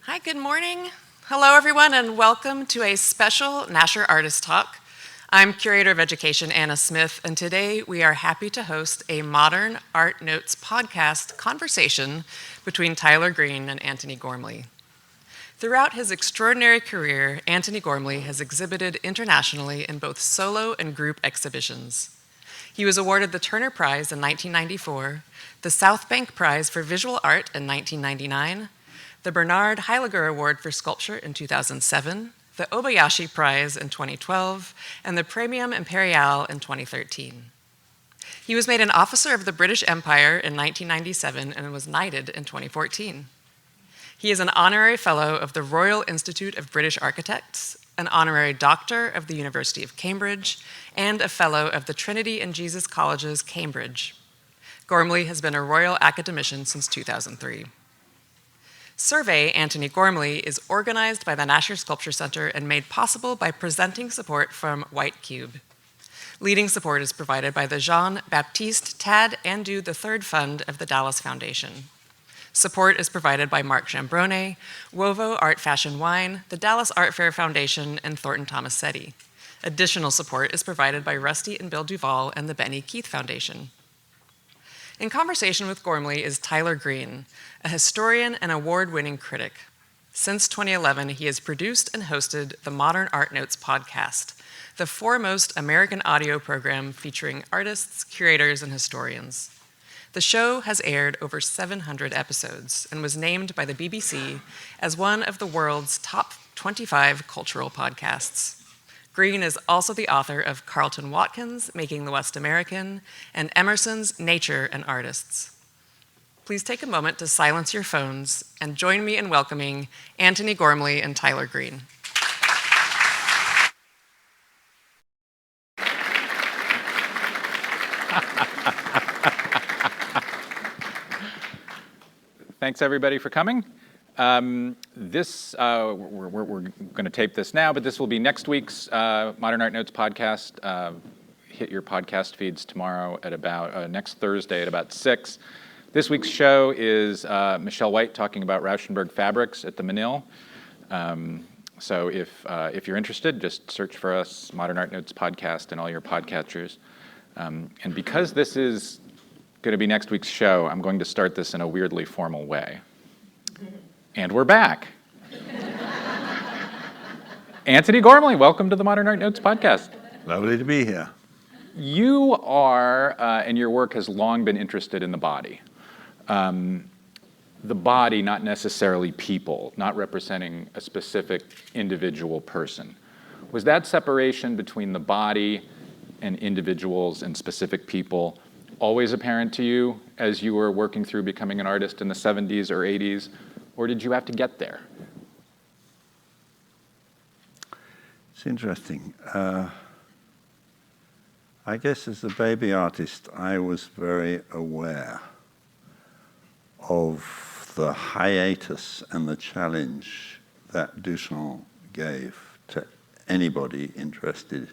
Hi, good morning. Hello, everyone, and welcome to a special Nasher Artist Talk. I'm Curator of Education Anna Smith, and today we are happy to host a Modern Art Notes podcast conversation between Tyler Green and Antony Gormley. Throughout his extraordinary career, Antony Gormley has exhibited internationally in both solo and group exhibitions. He was awarded the Turner Prize in 1994, the South Bank Prize for Visual Art in 1999, the Bernard Heiliger Award for Sculpture in 2007, the Obayashi Prize in 2012, and the Premium Imperial in 2013. He was made an Officer of the British Empire in 1997 and was knighted in 2014. He is an Honorary Fellow of the Royal Institute of British Architects, an Honorary Doctor of the University of Cambridge, and a Fellow of the Trinity and Jesus Colleges, Cambridge. Gormley has been a Royal Academician since 2003. Survey Antony Gormley is organized by the Nasher Sculpture Center and made possible by presenting support from White Cube. Leading support is provided by the Jean-Baptiste Tad Andu III Fund of the Dallas Foundation. Support is provided by Mark Jambrone, Wovo Art Fashion Wine, the Dallas Art Fair Foundation, and Thornton Tomasetti. Additional support is provided by Rusty and Bill Duvall and the Benny Keith Foundation. In conversation with Gormley is Tyler Green, a historian and award-winning critic. Since 2011, he has produced and hosted the Modern Art Notes podcast, the foremost American audio program featuring artists, curators, and historians. The show has aired over 700 episodes and was named by the BBC as one of the world's top 25 cultural podcasts. Green is also the author of Carlton Watkins' Making the West American and Emerson's Nature and Artists. Please take a moment to silence your phones and join me in welcoming Antony Gormley and Tyler Green. Thanks, everybody, for coming. We're going to tape this now, but this will be next week's Modern Art Notes podcast. Hit your podcast feeds tomorrow at about, next Thursday at about 6. This week's show is Michelle White talking about Rauschenberg fabrics at the Menil. So if you're interested, just search for us, Modern Art Notes podcast, and all your podcatchers. And because this is going to be next week's show, I'm going to start this in a weirdly formal way. And we're back. Antony Gormley, welcome to the Modern Art Notes podcast. Lovely to be here. You are, and your work has long been interested in the body. The body, not necessarily people, not representing a specific individual person. Was that separation between the body and individuals and specific people always apparent to you as you were working through becoming an artist in the 70s or 80s? Or did you have to get there? It's interesting. I guess as a baby artist, I was very aware of the hiatus and the challenge that Duchamp gave to anybody interested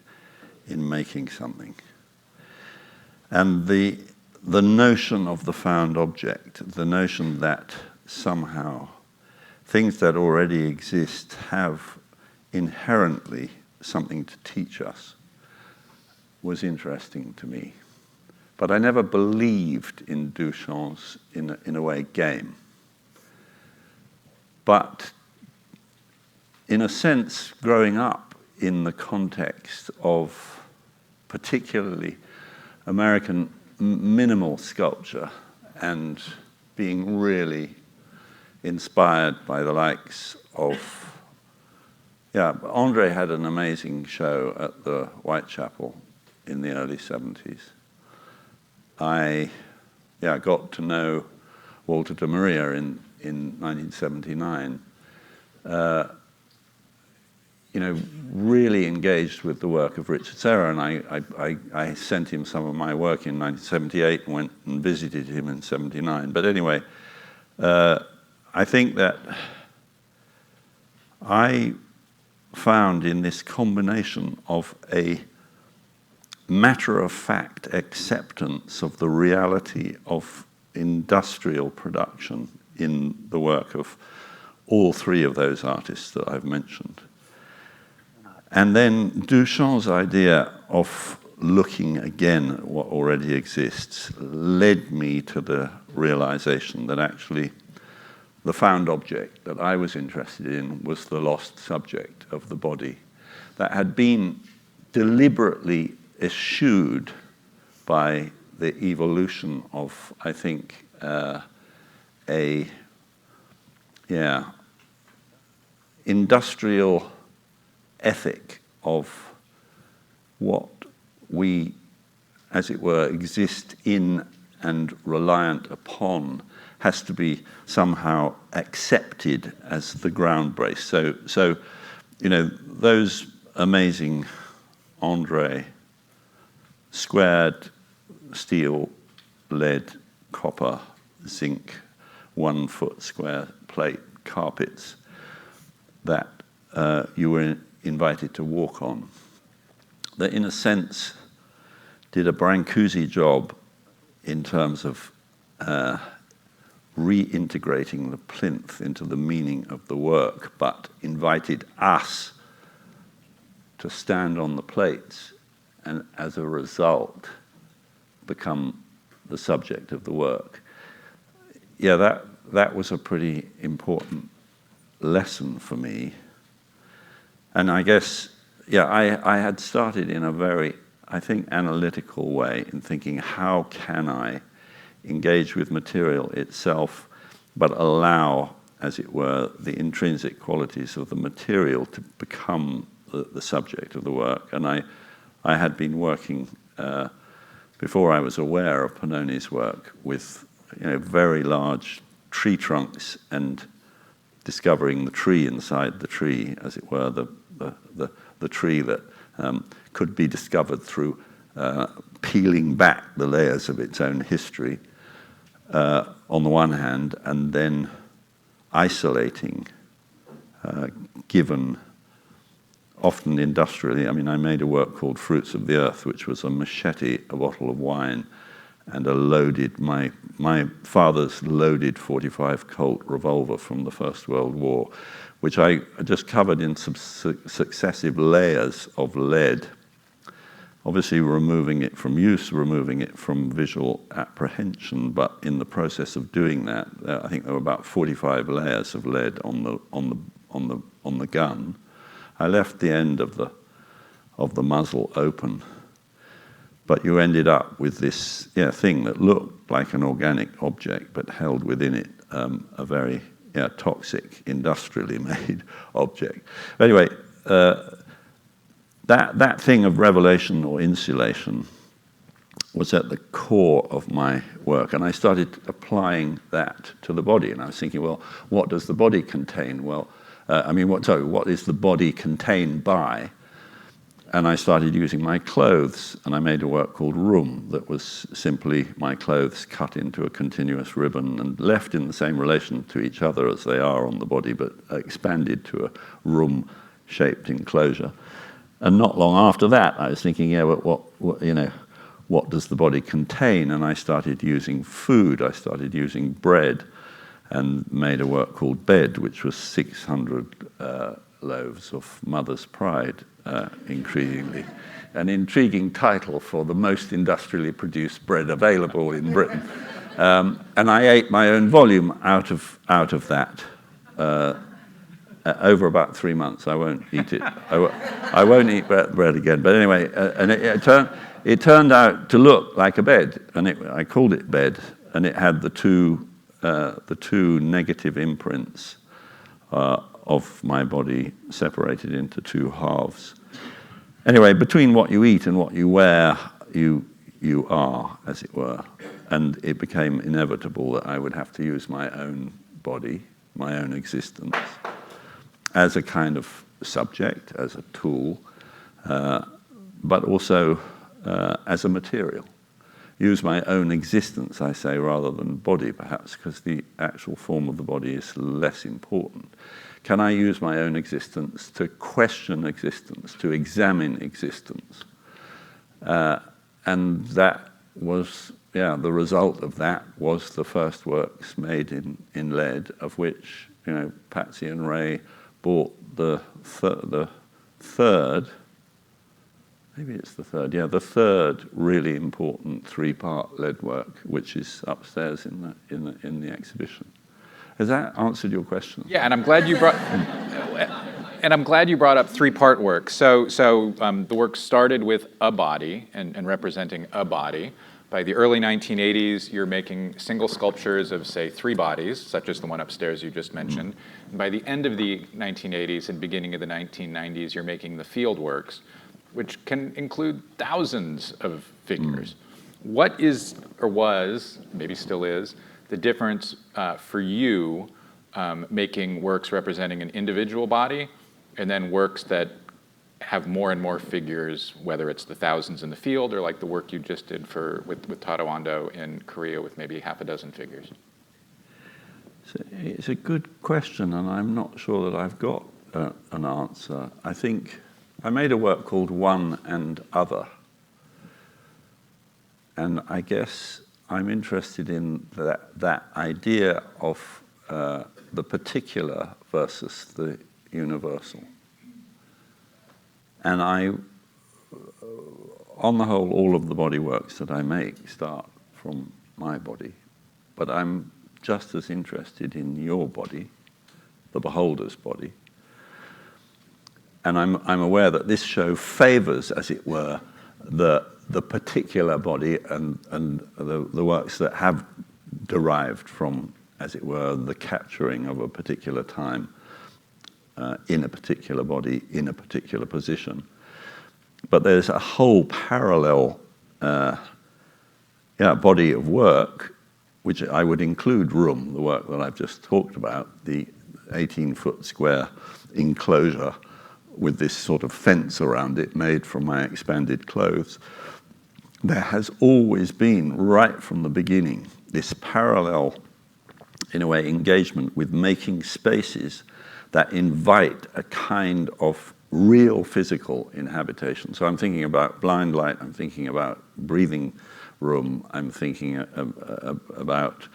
in making something. And the notion of the found object, the notion that somehow things that already exist have inherently something to teach us was interesting to me. But I never believed in Duchamp's, in a way, game. But in a sense, growing up in the context of particularly American minimal sculpture and being really inspired by the likes of, Andre had an amazing show at the Whitechapel in the early 70s. I got to know Walter de Maria in 1979. Really engaged with the work of Richard Serra, and I sent him some of my work in 1978 and went and visited him in 79. But anyway, I think that I found in this combination of a matter-of-fact acceptance of the reality of industrial production in the work of all three of those artists that I've mentioned. And then Duchamp's idea of looking again at what already exists led me to the realization that actually the found object that I was interested in was the lost subject of the body that had been deliberately eschewed by the evolution of, I think, industrial ethic of what we, as it were, exist in and reliant upon has to be somehow accepted as the ground brace. So those amazing André squared steel, lead, copper, zinc, 1 foot square plate carpets that you were invited to walk on, that in a sense did a Brancusi job in terms of reintegrating the plinth into the meaning of the work, but invited us to stand on the plates and as a result become the subject of the work. Yeah, that was a pretty important lesson for me. And I guess, I had started in a very, I think, analytical way in thinking, how can I engage with material itself, but allow, as it were, the intrinsic qualities of the material to become the subject of the work. And I had been working, before I was aware of Pannoni's work, with very large tree trunks and discovering the tree inside the tree, as it were, the tree that could be discovered through peeling back the layers of its own history, on the one hand, and then isolating, given often industrially. I mean, I made a work called Fruits of the Earth, which was a machete, a bottle of wine, and a loaded, my father's loaded .45 Colt revolver from the First World War, which I just covered in some successive layers of lead, obviously removing it from use, removing it from visual apprehension, but in the process of doing that, I think there were about 45 layers of lead on the gun. I left the end of the muzzle open, but you ended up with this thing that looked like an organic object, but held within it a very toxic, industrially made object. Anyway, that thing of revelation or insulation was at the core of my work, and I started applying that to the body. And I was thinking, well, what does the body contain? Well, what is the body contained by? And I started using my clothes, and I made a work called Room that was simply my clothes cut into a continuous ribbon and left in the same relation to each other as they are on the body, but expanded to a room-shaped enclosure. And not long after that, I was thinking, what does the body contain? And I started using food. I started using bread, and made a work called Bed, which was 600 loaves of Mother's Pride, increasingly. An intriguing title for the most industrially produced bread available in Britain. And I ate my own volume out of that. Over about 3 months. I won't eat it. I won't eat bread again. But anyway, and it turned out to look like a bed, and I called it Bed, and it had the two negative imprints of my body separated into two halves. Anyway, between what you eat and what you wear, you are, as it were, and it became inevitable that I would have to use my own body, my own existence, as a kind of subject, as a tool, but also as a material. Use my own existence, I say, rather than body, perhaps, because the actual form of the body is less important. Can I use my own existence to question existence, to examine existence? And that was the result of that was the first works made in lead, of which, Patsy and Ray bought the third, maybe it's the third, the third really important 3-part lead work, which is upstairs in the exhibition. Has that answered your question? Yeah, and I'm glad you brought up 3-part work. So the work started with a body and representing a body. By the early 1980s, you're making single sculptures of, say, 3 bodies, such as the one upstairs you just mentioned. And by the end of the 1980s and beginning of the 1990s, you're making the field works, which can include thousands of figures. What is, or was, maybe still is, the difference for you making works representing an individual body and then works that have more and more figures, whether it's the thousands in the field or like the work you just did with Tado Ando in Korea with maybe half a dozen figures? It's a good question, and I'm not sure that I've got an answer. I think I made a work called One and Other, and I guess I'm interested in that idea of the particular versus the universal. And on the whole, all of the body works that I make start from my body, but I'm just as interested in your body, the beholder's body. And I'm aware that this show favors, as it were, the particular body and the works that have derived from, as it were, the capturing of a particular time in a particular body, in a particular position. But there's a whole parallel body of work, which I would include Room, the work that I've just talked about, the 18-foot square enclosure with this sort of fence around it made from my expanded clothes. There has always been, right from the beginning, this parallel, in a way, engagement with making spaces that invite a kind of real physical inhabitation. So I'm thinking about blind light, I'm thinking about breathing room, I'm thinking about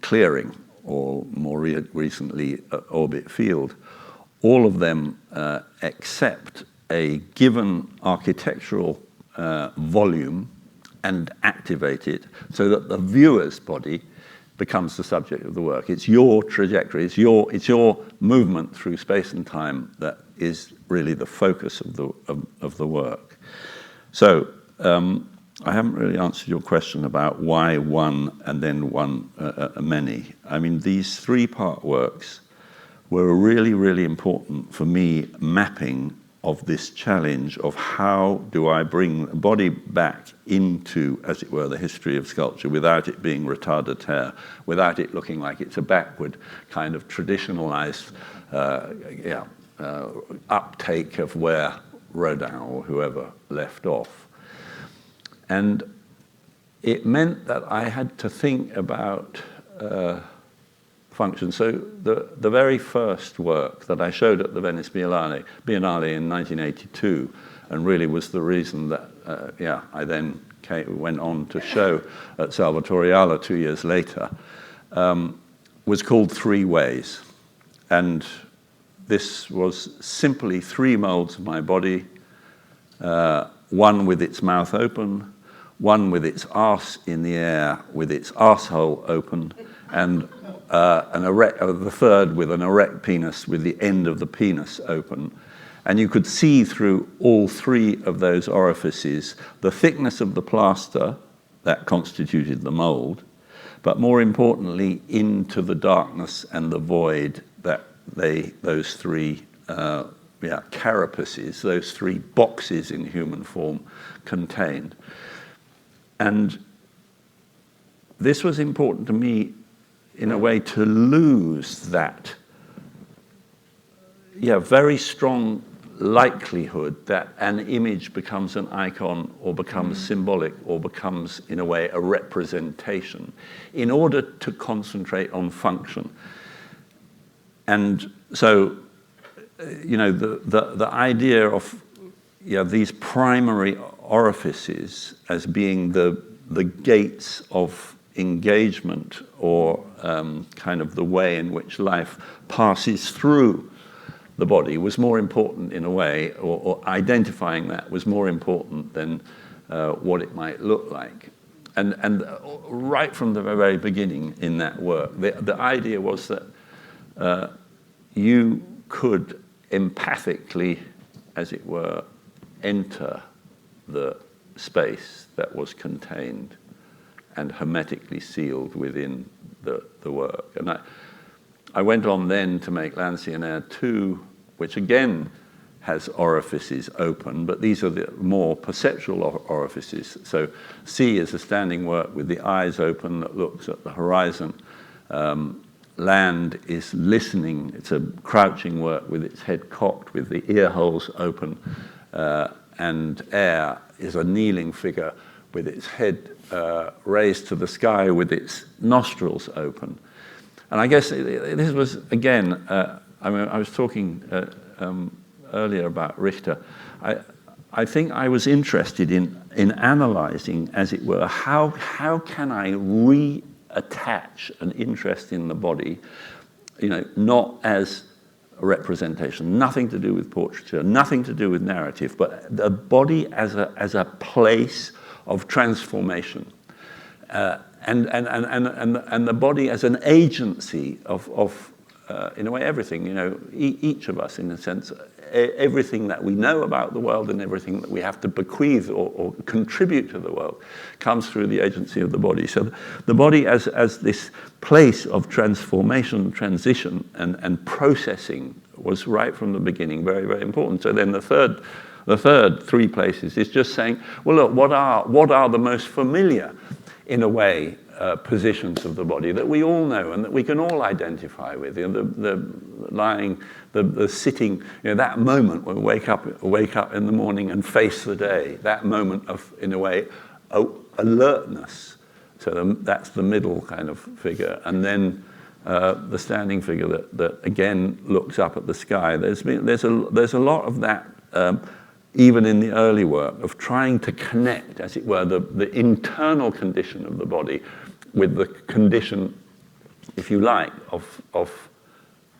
clearing, or more recently, orbit field. All of them accept a given architectural volume and activate it so that the viewer's body becomes the subject of the work. It's your trajectory, it's your movement through space and time that is really the focus of the work. So I haven't really answered your question about why one and then one many. I mean, these 3-part works were really, really important for me mapping of this challenge of how do I bring the body back into, as it were, the history of sculpture without it being retardataire, without it looking like it's a backward kind of traditionalized uptake of where Rodin or whoever left off. And it meant that I had to think about function. So the very first work that I showed at the Venice Biennale in 1982, and really was the reason that I then went on to show at Salvatoriale 2 years later, was called 3 Ways. And this was simply 3 molds of my body, one with its mouth open, one with its arse in the air with its arsehole open, and the third with an erect penis with the end of the penis open. And you could see through all 3 of those orifices the thickness of the plaster that constituted the mold, but more importantly, into the darkness and the void that those 3 carapaces, those 3 boxes in human form contained. And this was important to me in a way to lose that very strong likelihood that an image becomes an icon or becomes symbolic or becomes, in a way, a representation in order to concentrate on function. And so, the idea of these primary orifices as being the gates of engagement, or kind of the way in which life passes through the body, was more important in a way, or identifying that was more important than what it might look like. And right from the very beginning in that work, the idea was that you could empathically, as it were, enter the space that was contained and hermetically sealed within the work. And I went on then to make L'Ancien 2, which again has orifices open, but these are the more perceptual orifices. So C is a standing work with the eyes open that looks at the horizon. Land is listening. It's a crouching work with its head cocked, with the ear holes open. And air is a kneeling figure with its head raised to the sky with its nostrils open. And I guess this was, again, I was talking earlier about Richter. I think I was interested in analyzing, as it were, how can I reattach an interest in the body, not as a representation, nothing to do with portraiture, nothing to do with narrative, but the body as a place of transformation, and the body as an agency of in a way, everything. Each of us, in a sense, everything that we know about the world and everything that we have to bequeath or contribute to the world comes through the agency of the body. So the body as this place of transformation, transition, and processing was right from the beginning very, very important. So then the third three places is just saying, well, look, what are the most familiar, in a way, positions of the body that we all know and that we can all identify with. The lying, the sitting, that moment when we wake up in the morning and face the day, that moment of, in a way, alertness. So that's the middle kind of figure. And then the standing figure that again looks up at the sky. There's a lot of that, even in the early work, of trying to connect, as it were, the internal condition of the body with the condition, if you like, of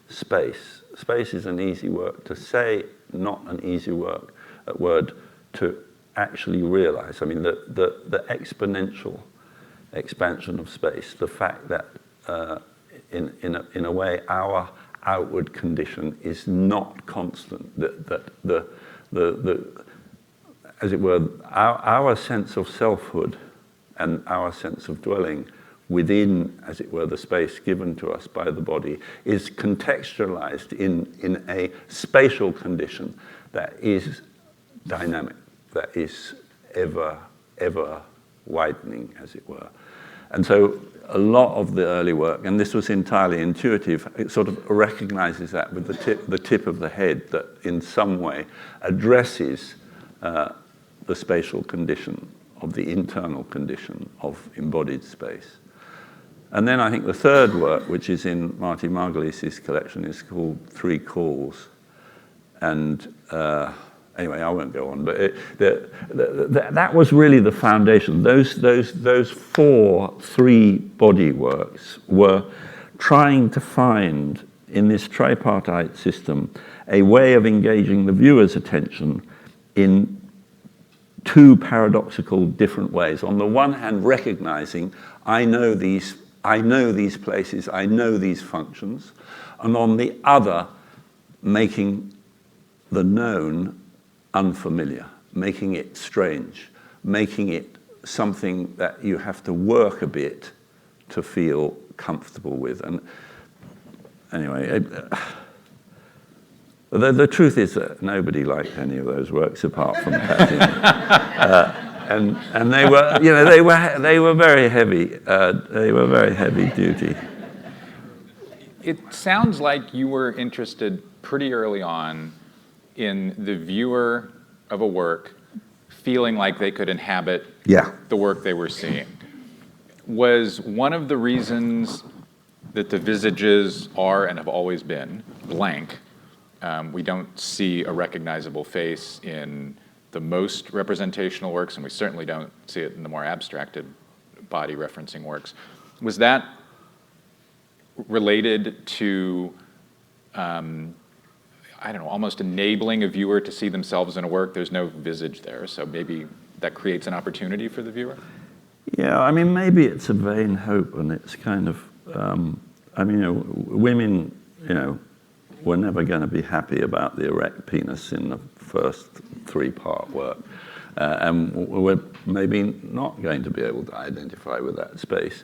space. Space is an easy word to say, not an easy word to actually realize. I mean, the exponential expansion of space, the fact that in a way our outward condition is not constant, that the as it were, our sense of selfhood and our sense of dwelling within, as it were, the space given to us by the body is contextualized in a spatial condition that is dynamic, that is ever widening, as it were. And so a lot of the early work, and this was entirely intuitive, it sort of recognizes that with the tip of the head, that in some way addresses the spatial condition of the internal condition of embodied space. And then I think the third work, which is in Marty Margulies' collection, is called Three Calls. And anyway, I won't go on, but that was really the foundation. Those three body works were trying to find, in this tripartite system, a way of engaging the viewer's attention in two paradoxical different ways. On the one hand, recognizing, I know these places, I know these functions, and on the other, making the known unfamiliar, making it strange, making it something that you have to work a bit to feel comfortable with. And anyway, the truth is that nobody liked any of those works apart from Patty. And they were, they were very heavy. They were very heavy duty. It sounds like you were interested pretty early on in the viewer of a work feeling like they could inhabit the work they were seeing. Was one of the reasons that the visages are and have always been blank, we don't see a recognizable face in the most representational works, and we certainly don't see it in the more abstracted body referencing works. Was that related to, I don't know, almost enabling a viewer to see themselves in a work? There's no visage there, so maybe that creates an opportunity for the viewer? Yeah, I mean, maybe it's a vain hope, and it's kind of, I mean, women, were never going to be happy about the erect penis in the first 3-part work. And we're maybe not going to be able to identify with that space.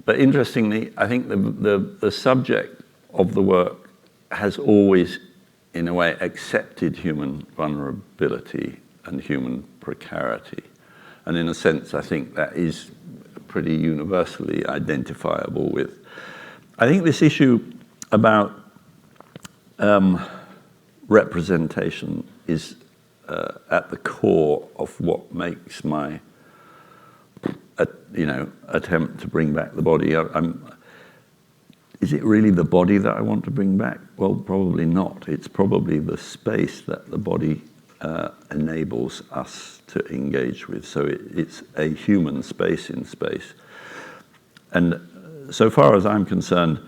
But interestingly, I think the subject of the work has always, in a way, accepted human vulnerability and human precarity. And in a sense, I think that is pretty universally identifiable with. I think this issue about representation is at the core of what makes my, attempt to bring back the body. Is it really the body that I want to bring back? Well, probably not. It's probably the space that the body enables us to engage with. So it's a human space in space. And so far as I'm concerned,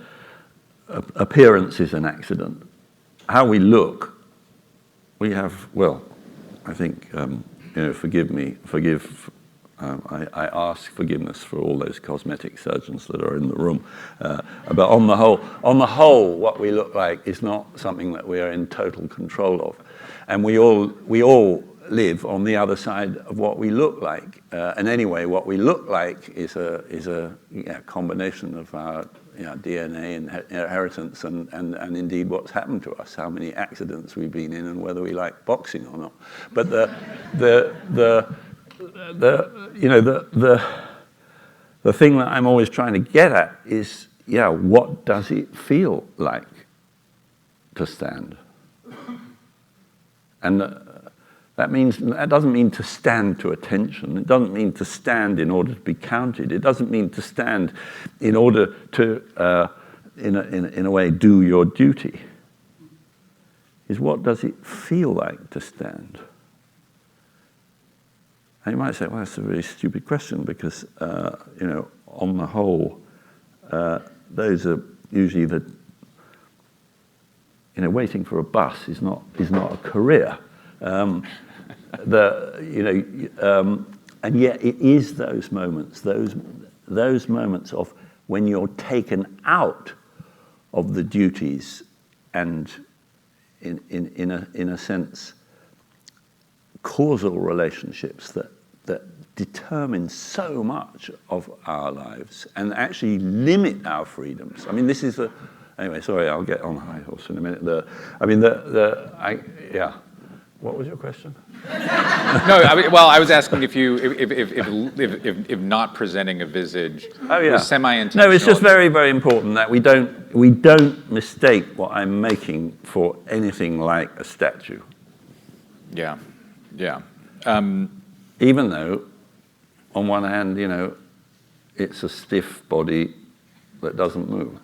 appearance is an accident. How we look, we have, well, I think, I ask forgiveness for all those cosmetic surgeons that are in the room. But on the whole, what we look like is not something that we are in total control of. And we all live on the other side of what we look like. And anyway, what we look like is a combination of our DNA and inheritance and indeed what's happened to us, how many accidents we've been in, and whether we like boxing or not. But the thing that I'm always trying to get at is, what does it feel like to stand? And that doesn't mean to stand to attention. It doesn't mean to stand in order to be counted. It doesn't mean to stand in order to, in a way, do your duty. Is what does it feel like to stand? And you might say, well, that's a very stupid question because, on the whole, those are usually waiting for a bus is not a career. And yet it is those moments of when you're taken out of the duties and in a sense causal relationships that determine so much of our lives and actually limit our freedoms. I mean, this is anyway, sorry, I'll get on high horse in a minute. What was your question? No, I was asking if not presenting a visage was semi-intentional. No, it's just very, very important that we don't mistake what I'm making for anything like a statue. Yeah. Even though, on one hand, it's a stiff body that doesn't move.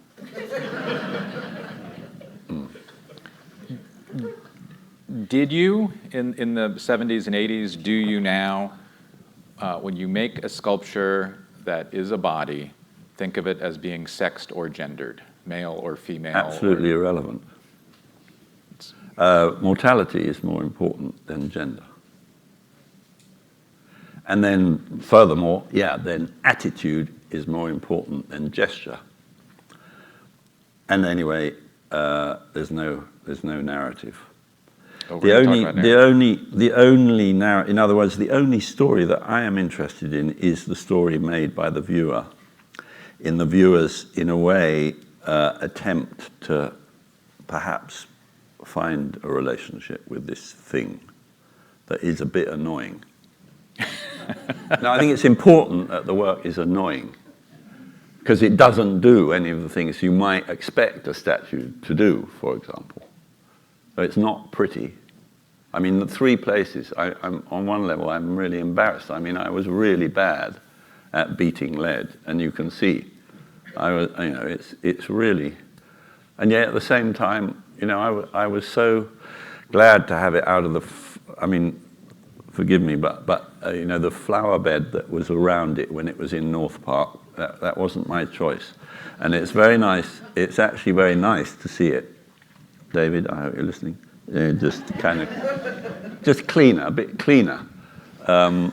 Did you, in the 70s and 80s, do you now, when you make a sculpture that is a body, think of it as being sexed or gendered, male or female? Absolutely irrelevant. Mortality is more important than gender. And then, furthermore, then attitude is more important than gesture. And anyway, there's no narrative. Oh, the only narrative, in other words, the only story that I am interested in is the story made by the viewer. In the viewer's, in a way, attempt to perhaps find a relationship with this thing that is a bit annoying. Now, I think it's important that the work is annoying because it doesn't do any of the things you might expect a statue to do, for example. So it's not pretty. I mean, the 3 places, I'm on one level, I'm really embarrassed. I mean, I was really bad at beating lead, and you can see, it's really, and yet at the same time, I was so glad to have it out of forgive me, but the flower bed that was around it when it was in North Park, that wasn't my choice. And it's very nice. It's actually very nice to see it. David, I hope you're listening. Just kind of, just cleaner, a bit cleaner. And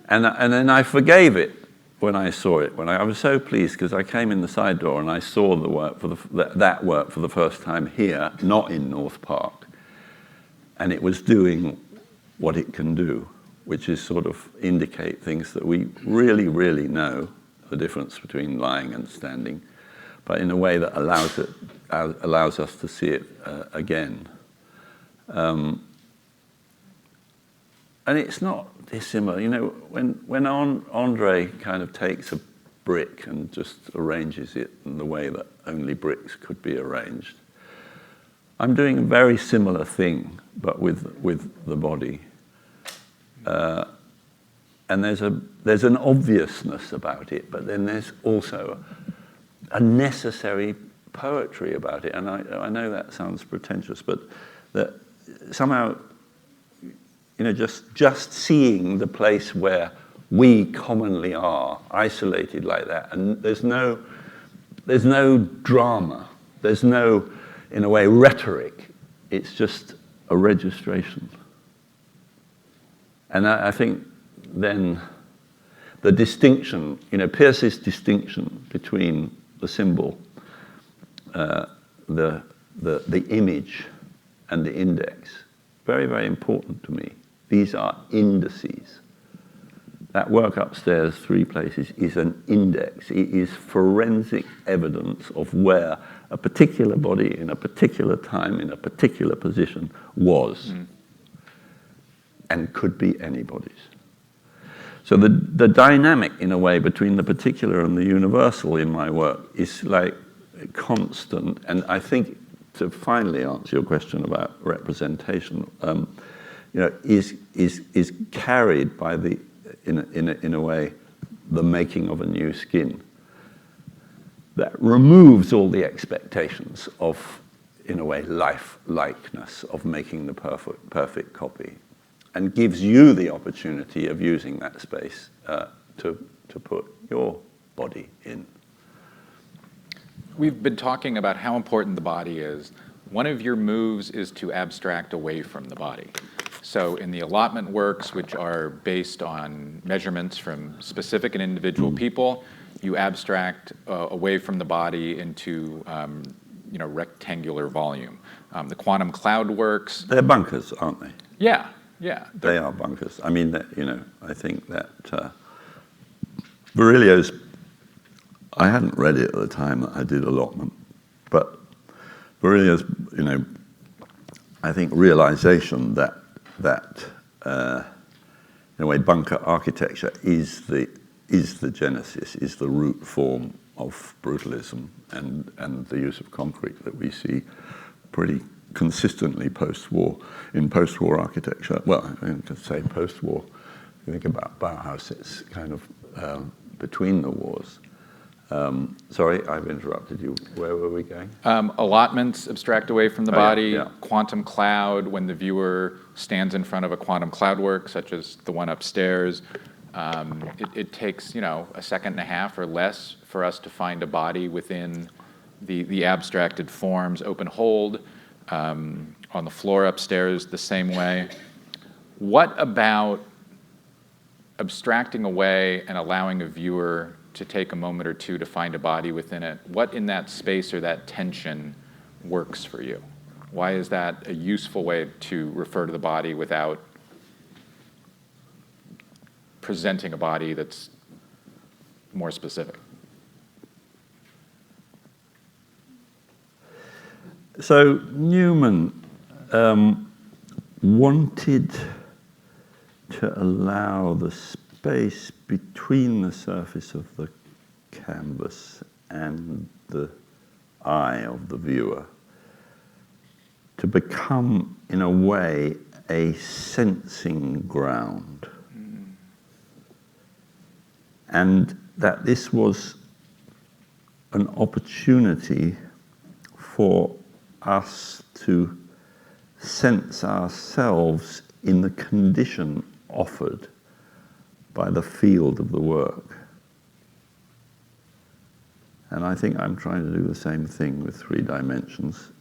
then I forgave it when I saw it. I was so pleased because I came in the side door and I saw the work that work for the first time here, not in North Park. And it was doing what it can do, which is sort of indicate things that we really, really know, the difference between lying and standing, but in a way that allows us to see it again. And it's not dissimilar. When Andre kind of takes a brick and just arranges it in the way that only bricks could be arranged, I'm doing a very similar thing, but with the body. And there's an obviousness about it, but then there's also a necessary poetry about it. And I know that sounds pretentious, but that somehow, just seeing the place where we commonly are, isolated like that, and there's no drama, there's no, in a way, rhetoric. It's just a registration. And I think then the distinction, Peirce's distinction between the symbol, the image, and the index, very, very important to me. These are indices. That work upstairs, 3 places, is an index. It is forensic evidence of where a particular body in a particular time, in a particular position was, and could be anybody's. So the dynamic, in a way, between the particular and the universal in my work is like constant. And I think, to finally answer your question about representation, is carried by in a way, the making of a new skin that removes all the expectations of, in a way, life-likeness, of making the perfect copy, and gives you the opportunity of using that space to put your body in. We've been talking about how important the body is. One of your moves is to abstract away from the body. So in the allotment works, which are based on measurements from specific and individual people, you abstract away from the body into rectangular volume. The quantum cloud works. They're bunkers, aren't they? Yeah. They are bunkers. I mean, I think that Virilio's, I hadn't read it at the time that I did allotment, but Virilio's, I think realization that in a way bunker architecture is the genesis, is the root form of brutalism and the use of concrete that we see pretty consistently post-war, in post-war architecture. Well, I could say post-war. If you think about Bauhaus, it's kind of between the wars. Sorry, I've interrupted you. Where were we going? Allotments abstract away from the body. Yeah. Quantum cloud, when the viewer stands in front of a quantum cloud work, such as the one upstairs, it takes a second and a half or less for us to find a body within the abstracted forms. Open hold on the floor upstairs the same way. What about abstracting away and allowing a viewer to take a moment or two to find a body within it? What in that space or that tension works for you? Why is that a useful way to refer to the body without presenting a body that's more specific? So Newman wanted to allow the space between the surface of the canvas and the eye of the viewer to become, in a way, a sensing ground. And that this was an opportunity for us to sense ourselves in the condition offered by the field of the work. And I think I'm trying to do the same thing with 3 dimensions,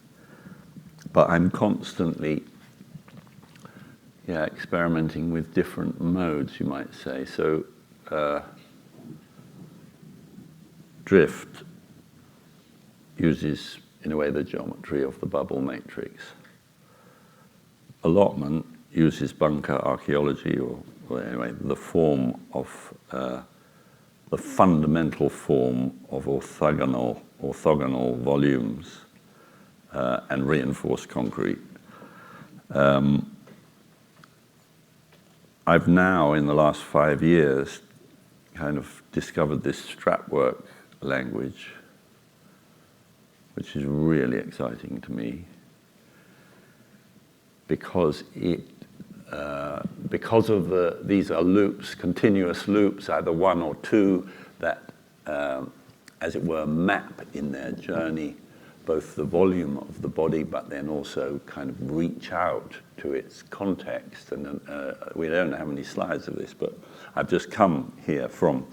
but I'm constantly experimenting with different modes, you might say. So drift uses, in a way, the geometry of the bubble matrix. Allotment uses bunker archaeology, or anyway, the form of the fundamental form of orthogonal volumes and reinforced concrete. I've now, in the last 5 years, kind of discovered this strapwork language, which is really exciting to me, because of these are loops, continuous loops, either 1 or 2, that, as it were, map in their journey both the volume of the body, but then also kind of reach out to its context. And we don't have any slides of this, but I've just come here from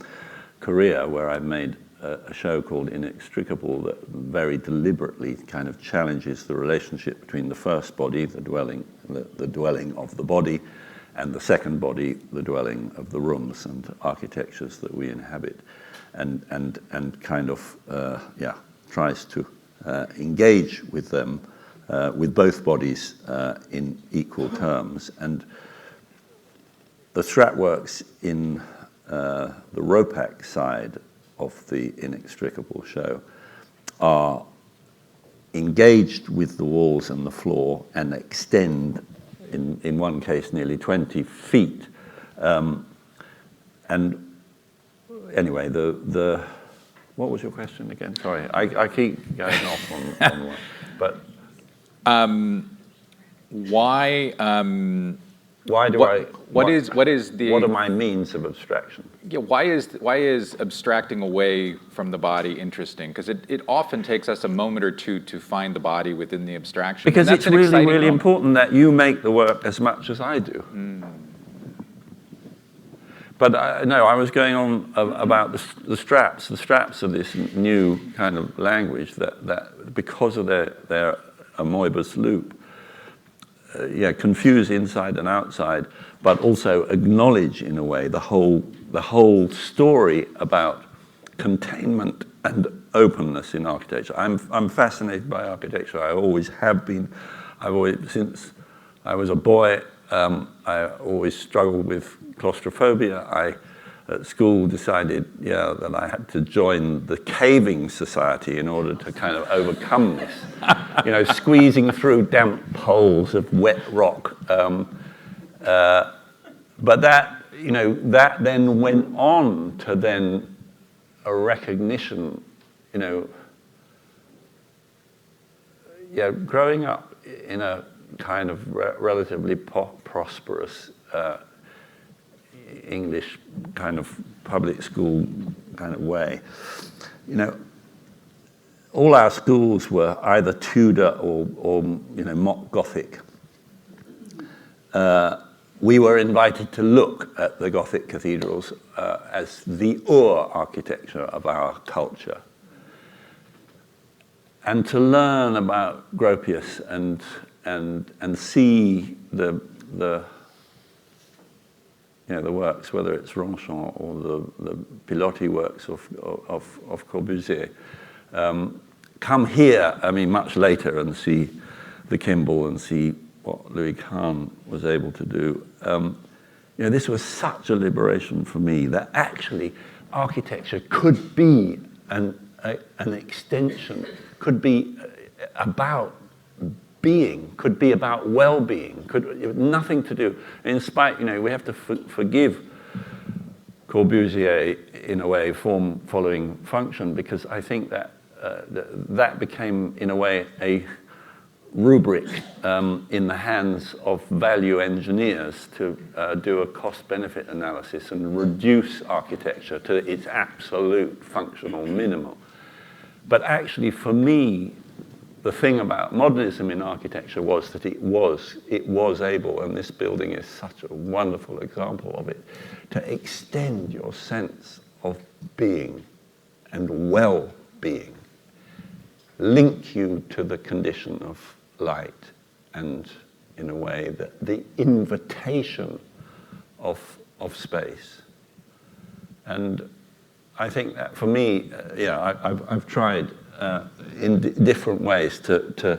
Korea, where I made a show called Inextricable that very deliberately kind of challenges the relationship between the first body, the dwelling of the body, and the second body, the dwelling of the rooms and architectures that we inhabit, and kind of tries to engage with them, with both bodies in equal terms. And the strapworks in the Ropac side of the Inextricable show are engaged with the walls and the floor and extend, in one case, nearly 20 feet. And anyway, what was your question again? Sorry, I keep going off on one. But why do what are my means of abstraction? Yeah, why is abstracting away from the body interesting? Because it often takes us a moment or two to find the body within the abstraction. Because it's really important that you make the work as much as I do. But no, I was going on about the straps of this new kind of language that because of their amoebus loop, confuse inside and outside, but also acknowledge, in a way, the whole story about containment and openness in architecture. I'm fascinated by architecture. I always have been. Since I was a boy, I always struggled with claustrophobia. I, at school, decided that I had to join the caving society in order to kind of overcome this. Squeezing through damp holes of wet rock. But that then went on to then a recognition, growing up in a kind of relatively prosperous English kind of public school kind of way. All our schools were either Tudor or mock Gothic. We were invited to look at the Gothic cathedrals as the architecture of our culture, and to learn about Gropius and see the works, whether it's Ronchamp or the Pilotti works of Corbusier. Come here, much later, and see the Kimball and see what Louis Kahn was able to do. This was such a liberation for me that actually architecture could be an extension, could be about being, could be about well-being, nothing to do. In spite, we have to forgive Corbusier, in a way, form following function, because I think that that became, in a way, a rubric in the hands of value engineers to do a cost-benefit analysis and reduce architecture to its absolute functional minimum. But actually, for me, the thing about modernism in architecture was that it was able, and this building is such a wonderful example of it, to extend your sense of being and well-being, link you to the condition of light, and in a way that the invitation of space. And I think that for me, I've tried in different ways to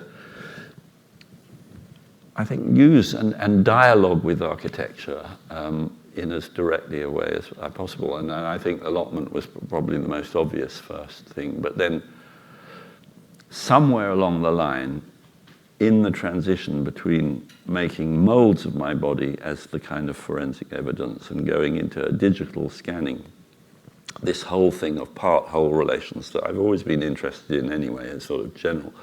I think, use and dialogue with architecture in as directly a way as possible. And I think allotment was probably the most obvious first thing. But then somewhere along the line, in the transition between making molds of my body as the kind of forensic evidence and going into a digital scanning, this whole thing of part-whole relations that I've always been interested in anyway, as sort of general.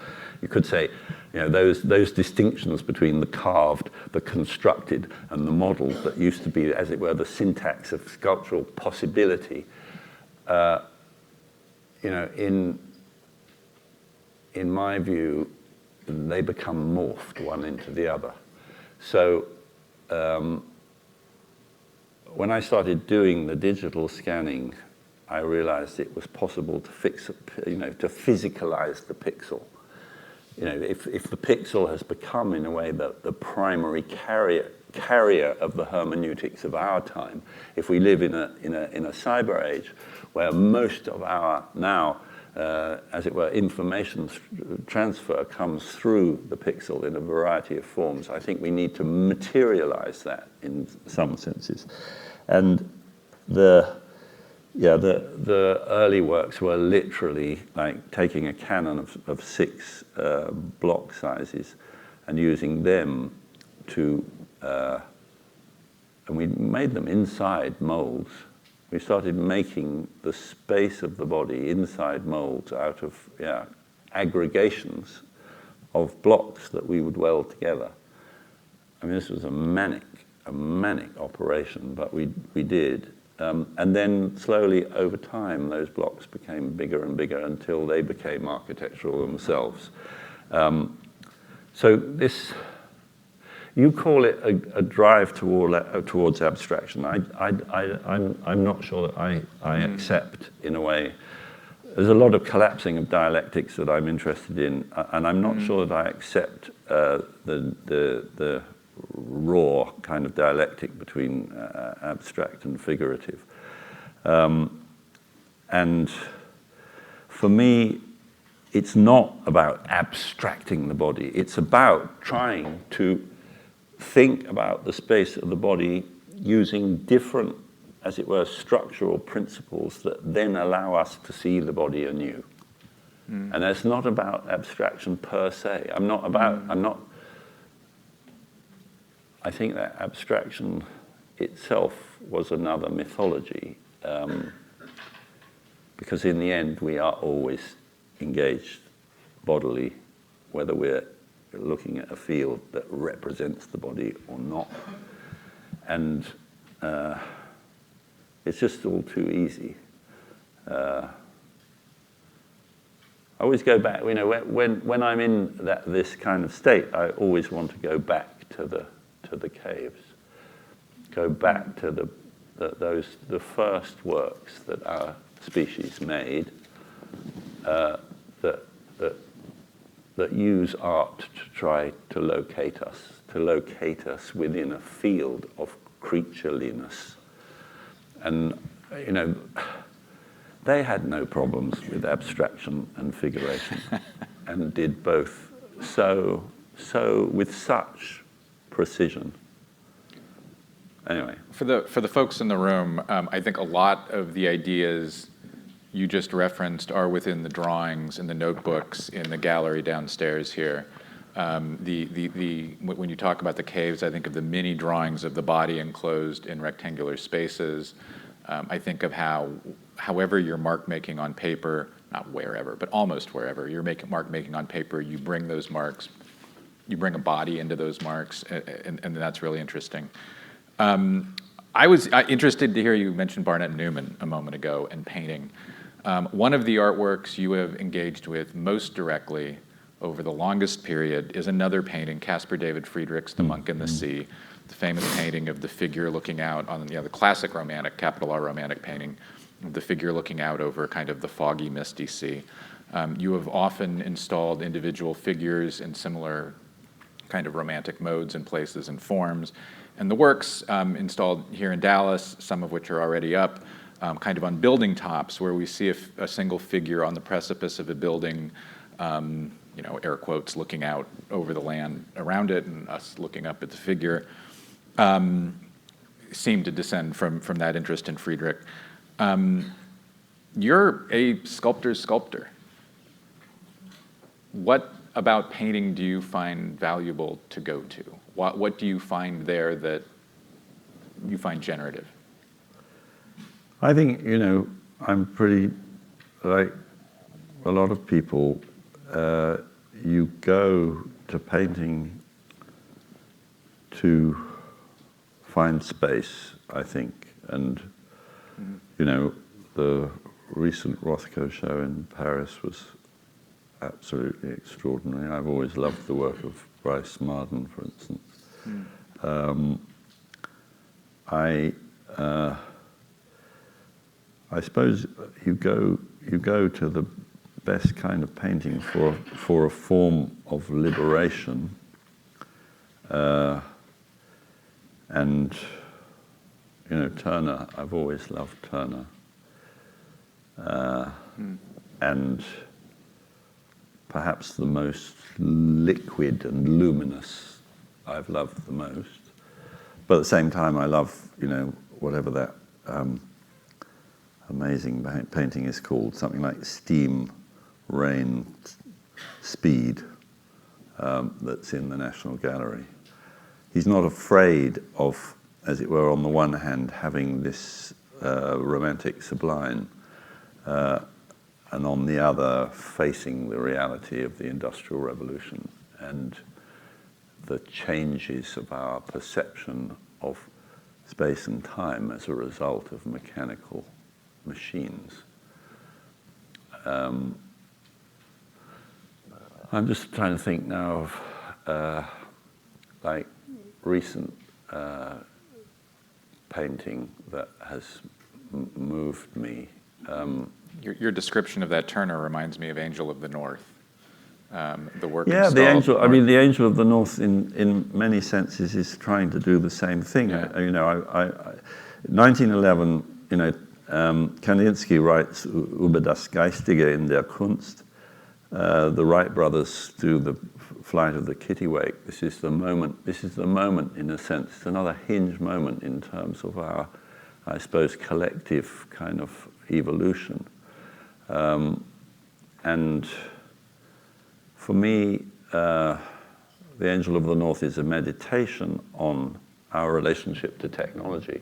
You could say, those distinctions between the carved, the constructed, and the model that used to be, as it were, the syntax of sculptural possibility, in my view, they become morphed one into the other. So when I started doing the digital scanning, I realized it was possible to to physicalize the pixel. If the pixel has become, in a way, the primary carrier of the hermeneutics of our time, if we live in a cyber age where most of our now, as it were, information transfer comes through the pixel in a variety of forms, I think we need to materialize that in some senses. And the early works were literally like taking a canon of 6 block sizes and using them to, and we made them inside molds. We started making the space of the body inside molds out of aggregations of blocks that we would weld together. I mean, this was a manic operation, but we did. And then slowly over time, those blocks became bigger and bigger until they became architectural themselves. So this, you call it a drive towards abstraction. I'm not sure that I accept, in a way. There's a lot of collapsing of dialectics that I'm interested in, and I'm not sure that I accept the raw kind of dialectic between abstract and figurative. And for me, it's not about abstracting the body. It's about trying to think about the space of the body using different, as it were, structural principles that then allow us to see the body anew. And it's not about abstraction per se. I think that abstraction itself was another mythology, because in the end we are always engaged bodily, whether we're looking at a field that represents the body or not. And it's just all too easy. I always go back, when I'm in this kind of state, I always want to go back to the caves, go back to the first works that our species made, that use art to try to locate us within a field of creatureliness. And they had no problems with abstraction and figuration, and did both so with such precision. Anyway, for the folks in the room, I think a lot of the ideas you just referenced are within the drawings and the notebooks in the gallery downstairs here. When you talk about the caves, I think of the mini drawings of the body enclosed in rectangular spaces. I think of however you're mark making on paper, not wherever, but almost wherever you're mark making on paper, you bring those marks. You bring a body into those marks, and that's really interesting. I was interested to hear you mention Barnett Newman a moment ago and painting. One of the artworks you have engaged with most directly over the longest period is another painting, Caspar David Friedrich's The Monk in the Sea, the famous painting of the figure looking out on, the classic romantic, capital R romantic painting, the figure looking out over kind of the foggy, misty sea. You have often installed individual figures in similar kind of romantic modes and places and forms. And the works installed here in Dallas, some of which are already up, kind of on building tops, where we see a single figure on the precipice of a building, air quotes, looking out over the land around it, and us looking up at the figure, seem to descend from that interest in Friedrich. You're a sculptor's sculptor. What about painting do you find valuable to go to? What do you find there that you find generative? I think, I'm pretty, like a lot of people, you go to painting to find space, I think. And, the recent Rothko show in Paris was absolutely extraordinary. I've always loved the work of Bryce Marden, for instance. I suppose you go to the best kind of painting for a form of liberation, and Turner. I've always loved Turner, and perhaps the most liquid and luminous I've loved the most. But at the same time, I love, whatever that amazing painting is called, something like Steam, Rain, Speed, that's in the National Gallery. He's not afraid of, as it were, on the one hand, having this romantic sublime, and on the other, facing the reality of the Industrial Revolution and the changes of our perception of space and time as a result of mechanical machines. I'm just trying to think now of like recent painting that has moved me. Your description of that Turner reminds me of Angel of the North. The work. Yeah, the Angel. I mean, the Angel of the North, in many senses, is trying to do the same thing. Yeah. 1911. Kandinsky writes über das Geistige in der Kunst. The Wright brothers do the Flight of the Kittiwake. This is the moment. In a sense, it's another hinge moment in terms of our, I suppose, collective kind of evolution. And for me, The Angel of the North is a meditation on our relationship to technology.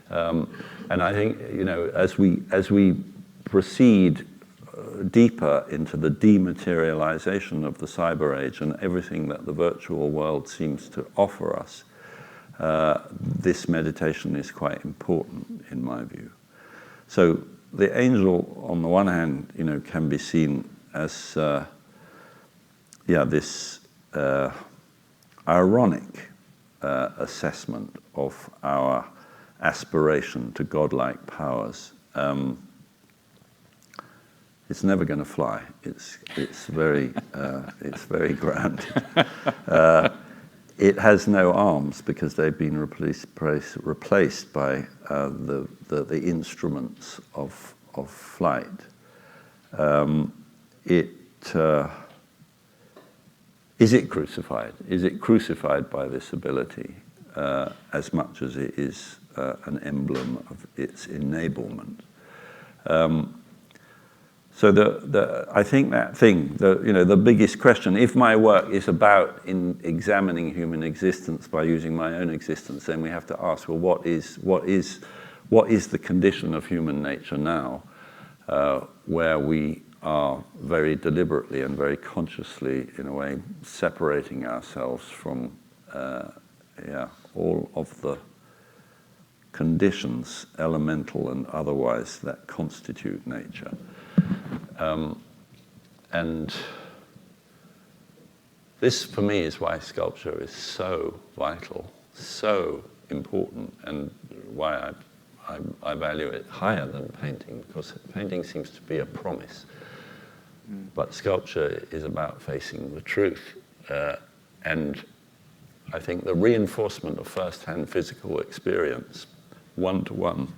And I think, as we proceed deeper into the dematerialization of the cyber age and everything that the virtual world seems to offer us, this meditation is quite important in my view. So the angel, on the one hand, can be seen as this ironic assessment of our aspiration to godlike powers. It's never going to fly. It's very grand. It has no arms because they've been replaced by the instruments of flight. Is it crucified? Is it crucified by this ability as much as it is an emblem of its enablement? So I think that thing, the biggest question, if my work is about in examining human existence by using my own existence, then we have to ask, well, what is the condition of human nature now, where we are very deliberately and very consciously, in a way, separating ourselves from all of the conditions, elemental and otherwise, that constitute nature. And This, for me, is why sculpture is so vital, so important, and why I value it higher than painting, because painting seems to be a promise. But sculpture is about facing the truth. And I think the reinforcement of first-hand physical experience, one-to-one,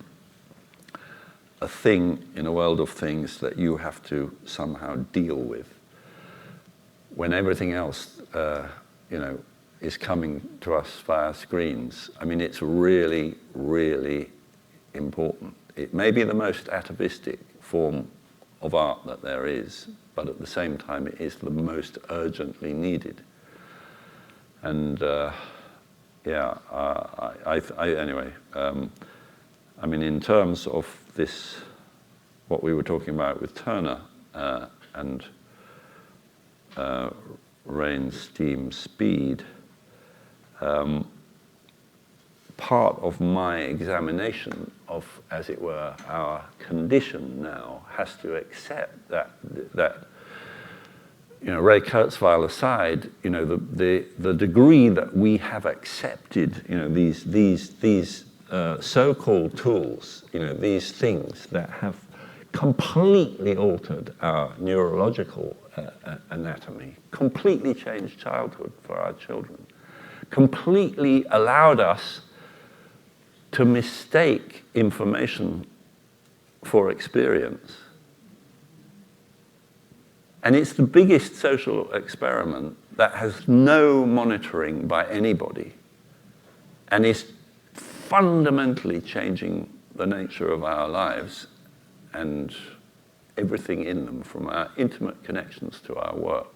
a thing in a world of things that you have to somehow deal with, when everything else, is coming to us via screens. I mean, it's really, really important. It may be the most atavistic form of art that there is, but at the same time, it is the most urgently needed. And anyway, I mean, in terms of this, what we were talking about with Turner and rain, steam, speed, part of my examination of, as it were, our condition now has to accept that Ray Kurzweil aside, the degree that we have accepted, these so-called tools, these things that have completely altered our neurological anatomy, completely changed childhood for our children, completely allowed us to mistake information for experience. And it's the biggest social experiment that has no monitoring by anybody and is fundamentally changing the nature of our lives and everything in them, from our intimate connections to our work.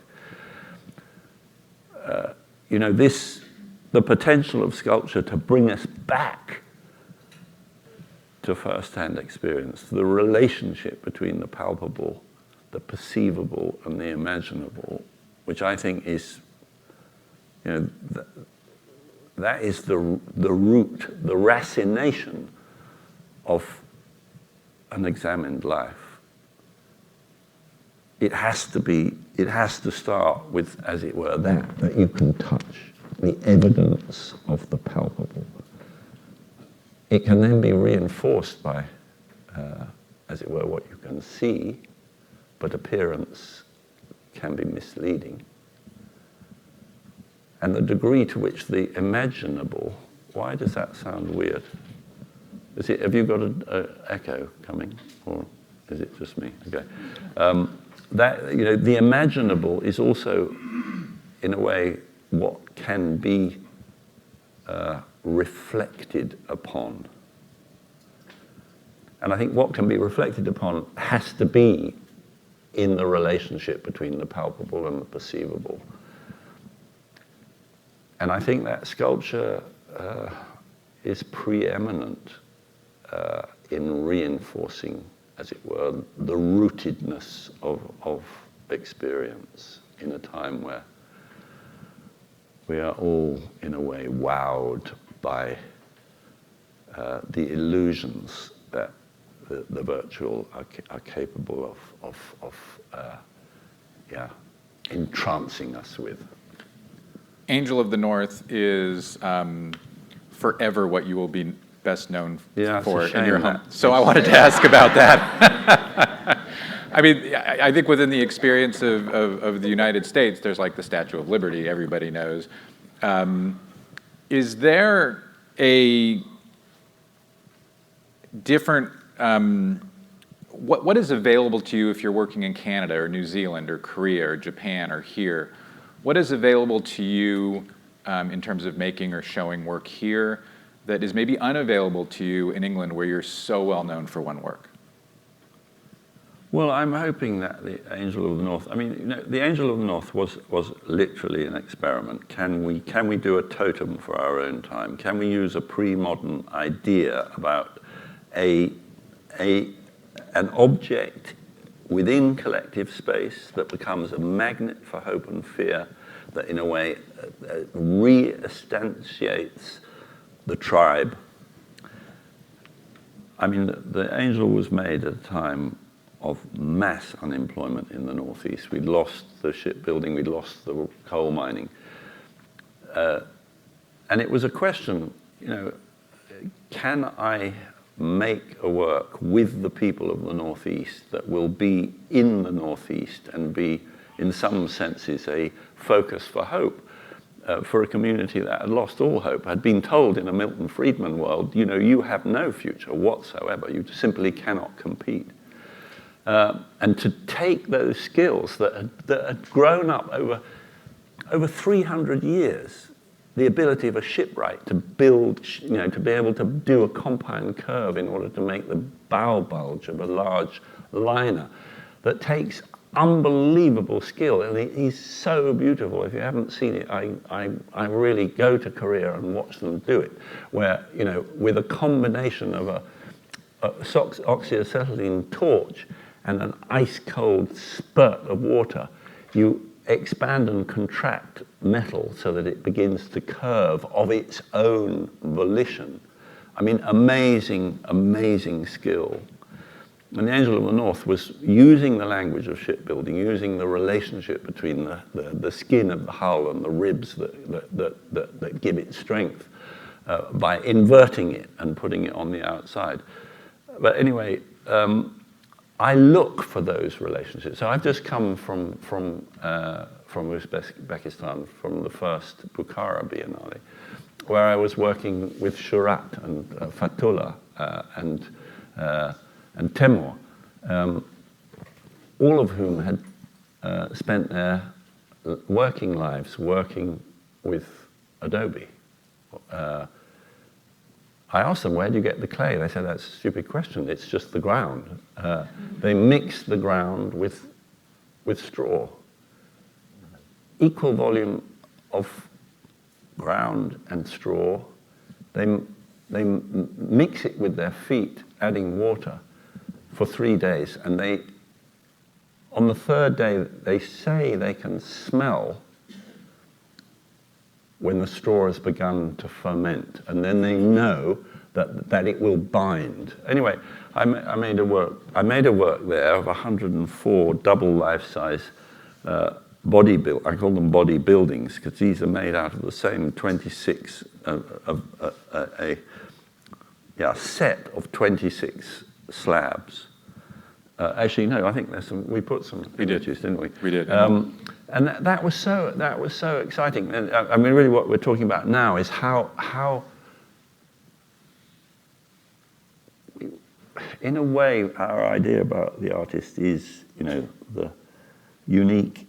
The potential of sculpture to bring us back to first-hand experience, the relationship between the palpable, the perceivable, and the imaginable, which I think is, that is the root, the racination of an examined life. It has to start with, as it were, that you can touch, the evidence of the palpable. It can then be reinforced by, as it were, what you can see, but appearance can be misleading. And the degree to which the imaginable, why does that sound weird? Have you got an echo coming, or is it just me? Okay. The imaginable is also, in a way, what can be reflected upon. And I think what can be reflected upon has to be in the relationship between the palpable and the perceivable. And I think that sculpture is preeminent in reinforcing, as it were, the rootedness of experience in a time where we are all, in a way, wowed by the illusions that the virtual are capable of entrancing us with. Angel of the North is forever what you will be best known for in your home. So I wanted to ask about that. I mean, I think within the experience of the United States, there's like the Statue of Liberty, everybody knows. Is there a different, what is available to you if you're working in Canada or New Zealand or Korea or Japan or here? What is available to you in terms of making or showing work here that is maybe unavailable to you in England, where you're so well known for one work? Well, I'm hoping that the Angel of the North, the Angel of the North was literally an experiment. Can we do a totem for our own time? Can we use a pre-modern idea about an object within collective space that becomes a magnet for hope and fear, that in a way re-instantiates the tribe? I mean, the Angel was made at a time of mass unemployment in the Northeast. We'd lost the shipbuilding, we'd lost the coal mining. And it was a question, can I make a work with the people of the Northeast that will be in the Northeast and be, in some senses, a focus for hope for a community that had lost all hope, had been told in a Milton Friedman world, you have no future whatsoever, you simply cannot compete. And to take those skills that had grown up over 300 years, the ability of a shipwright to build, to be able to do a compound curve in order to make the bow bulge of a large liner, that takes unbelievable skill. And he's so beautiful. If you haven't seen it, I really go to Korea and watch them do it, where, with a combination of a oxyacetylene torch and an ice-cold spurt of water, you expand and contract metal so that it begins to curve of its own volition. I mean, amazing, amazing skill. And the Angel of the North was using the language of shipbuilding, using the relationship between the skin of the hull and the ribs that give it strength, by inverting it and putting it on the outside. But anyway, I look for those relationships. So I've just come from Uzbekistan, from the first Bukhara Biennale, where I was working with Shurat and Fatullah and Temur, all of whom had spent their working lives working with Adobe. I asked them, where do you get the clay? They said, that's a stupid question, it's just the ground. They mix the ground with straw. Equal volume of ground and straw. They mix it with their feet, adding water, for 3 days. And on the third day, they say they can smell when the straw has begun to ferment, and then they know that it will bind. Anyway, I made a work there of 104 double life-size I call them body buildings, because these are made out of the same 26 set of 26 slabs. Actually, no, I think we put some images, didn't we? We did. And that was so exciting. And I mean, really, what we're talking about now is how, in a way, our idea about the artist is, the unique,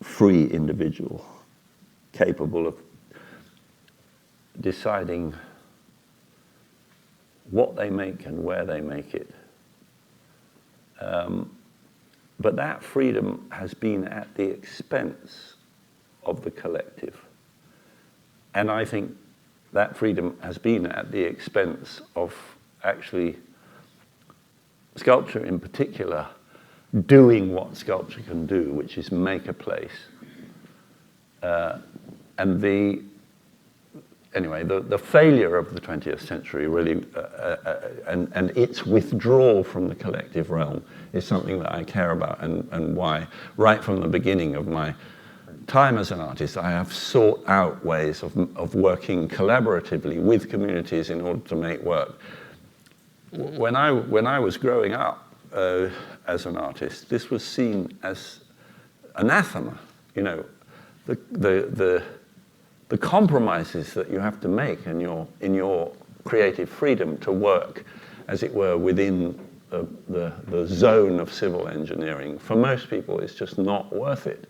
free individual, capable of deciding what they make and where they make it. But that freedom has been at the expense of the collective. And I think that freedom has been at the expense of actually sculpture in particular doing what sculpture can do, which is make a place. And the failure of the 20th century really, and its withdrawal from the collective realm is something that I care about, and why, right from the beginning of my time as an artist, I have sought out ways of working collaboratively with communities in order to make work. When I was growing up as an artist, this was seen as anathema. The compromises that you have to make in your creative freedom to work, as it were, within the zone of civil engineering, for most people it's just not worth it.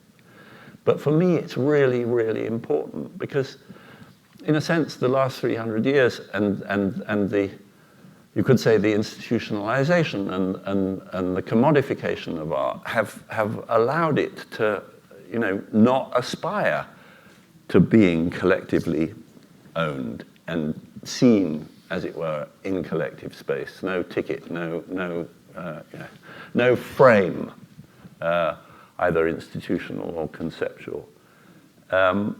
But for me it's really, really important, because in a sense the last 300 years and the, you could say, the institutionalization and the commodification of art have allowed it to, not aspire to being collectively owned and seen, as it were, in collective space. No ticket, no frame, either institutional or conceptual. And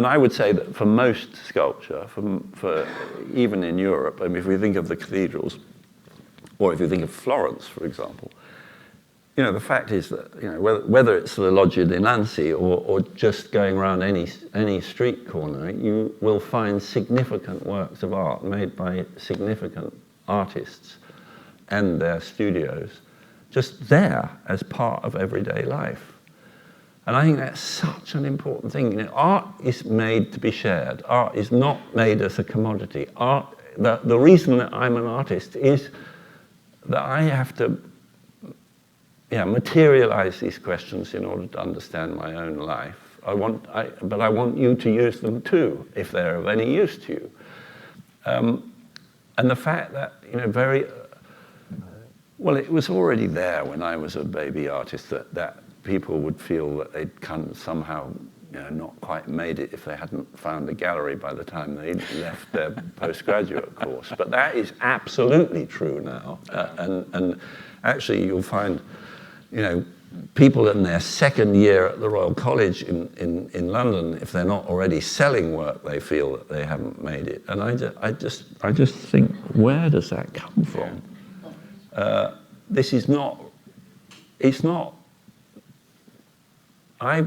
I would say that for most sculpture, for even in Europe, I mean, if we think of the cathedrals, Or if you think of Florence, for example, the fact is that whether it's the Loggia di Nancy or just going around any street corner, you will find significant works of art made by significant artists and their studios just there as part of everyday life. And I think that's such an important thing. Art is made to be shared. Art is not made as a commodity. Art, the reason that I'm an artist is that I have to materialize these questions in order to understand my own life. But I want you to use them too, if they're of any use to you. And the fact that, it was already there when I was a baby artist that people would feel that they'd somehow not quite made it if they hadn't found a gallery by the time they left their postgraduate course. But that is absolutely true now. And actually you'll find, people in their second year at the Royal College in London, if they're not already selling work, they feel that they haven't made it. And I just think, where does that come from? This is not, it's not, I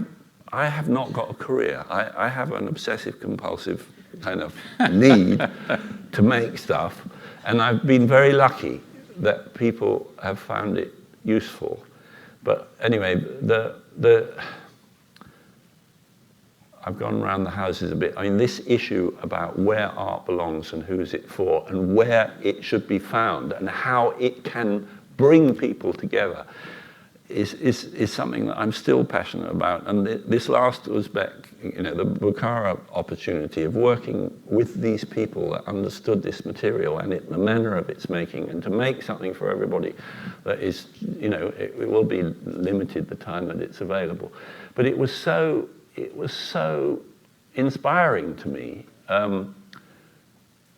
have not got a career. I have an obsessive compulsive kind of need to make stuff, and I've been very lucky that people have found it useful. But anyway, I've gone around the houses a bit. I mean, this issue about where art belongs and who's it for and where it should be found and how it can bring people together is something that I'm still passionate about. And this last Uzbek, the Bukhara opportunity of working with these people that understood this material and the manner of its making, and to make something for everybody that is, it will be limited the time that it's available. But it was so inspiring to me. And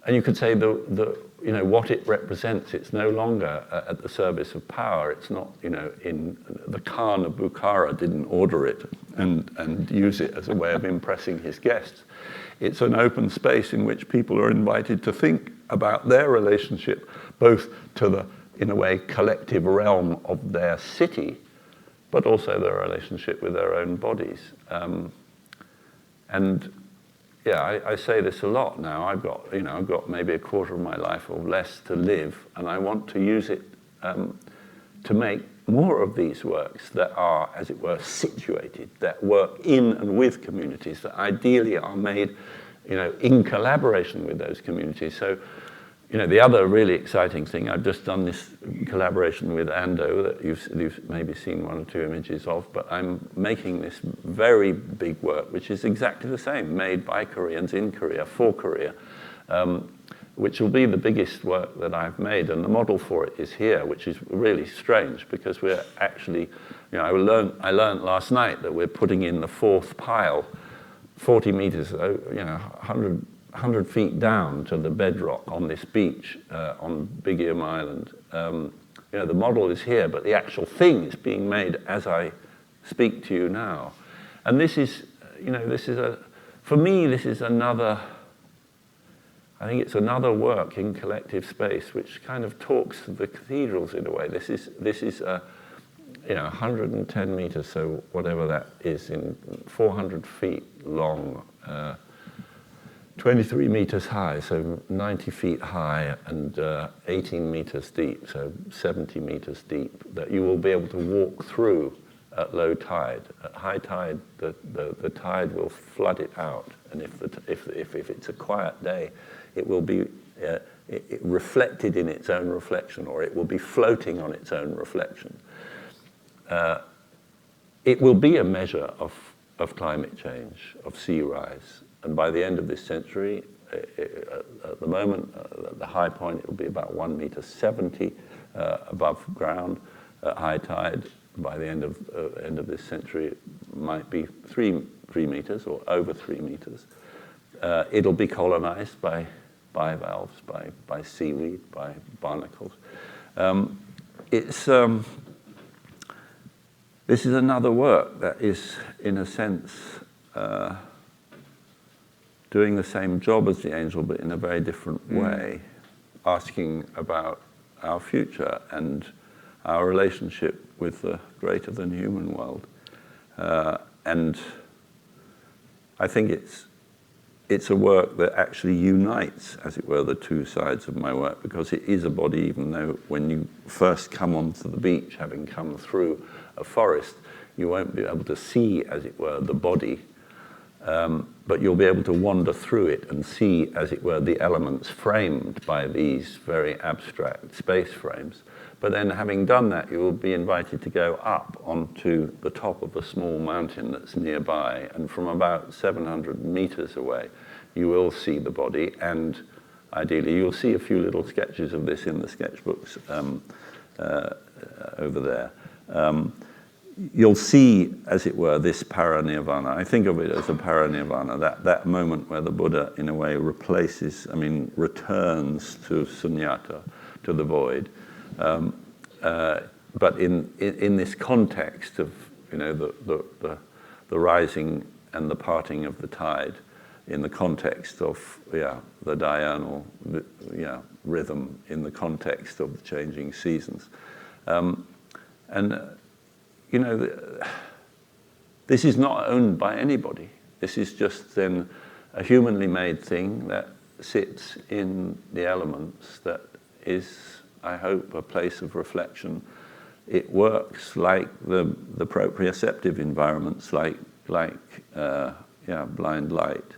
you could say what it represents, it's no longer at the service of power. It's not, in the Khan of Bukhara didn't order it and use it as a way of impressing his guests. It's an open space in which people are invited to think about their relationship, both to the, in a way, collective realm of their city, but also their relationship with their own bodies. I say this a lot now. I've got maybe a quarter of my life or less to live, and I want to use it to make more of these works that are, as it were, situated, that work in and with communities, that ideally are made, in collaboration with those communities. So, the other really exciting thing, I've just done this collaboration with Ando that you've maybe seen one or two images of, but I'm making this very big work, which is exactly the same, made by Koreans in Korea, for Korea, which will be the biggest work that I've made. And the model for it is here, which is really strange because we're actually, I learned last night that we're putting in the fourth pile, 40 meters, 100 feet down to the bedrock on this beach on Big Eam Island. The model is here, but the actual thing is being made as I speak to you now. And this is, for me, this is another, I think it's another work in collective space which kind of talks to the cathedrals in a way. This is 110 meters, so whatever that is, in 400 feet long, 23 meters high, so 90 feet high, and 18 meters deep, so 70 meters deep, that you will be able to walk through at low tide. At high tide, the tide will flood it out, and if it's a quiet day, it will be reflected in its own reflection, or it will be floating on its own reflection. It will be a measure of climate change, of sea rise. And by the end of this century, at the moment, at the high point, it will be about 1.70 meters above ground at high tide. By the end of this century, it might be 3 meters or over 3 meters. It'll be colonized by bivalves, by seaweed, by barnacles. This is another work that is, in a sense, doing the same job as the angel, but in a very different way, asking about our future and our relationship with the greater than human world. And I think it's a work that actually unites, as it were, the two sides of my work, because it is a body, even though when you first come onto the beach, having come through a forest, you won't be able to see, as it were, the body, but you'll be able to wander through it and see, as it were, the elements framed by these very abstract space frames. But then having done that, you will be invited to go up onto the top of a small mountain that's nearby, and from about 700 meters away, you will see the body, and ideally you'll see a few little sketches of this in the sketchbooks over there. You'll see, as it were, this paranirvana. I think of it as a paranirvana, that moment where the Buddha, in a way, returns to sunyata, to the void. But in this context of, the rising and the parting of the tide, in the context of the diurnal rhythm, in the context of the changing seasons, this is not owned by anybody. This is just then a humanly made thing that sits in the elements, that is, I hope, a place of reflection. It works like the proprioceptive environments, like blind light,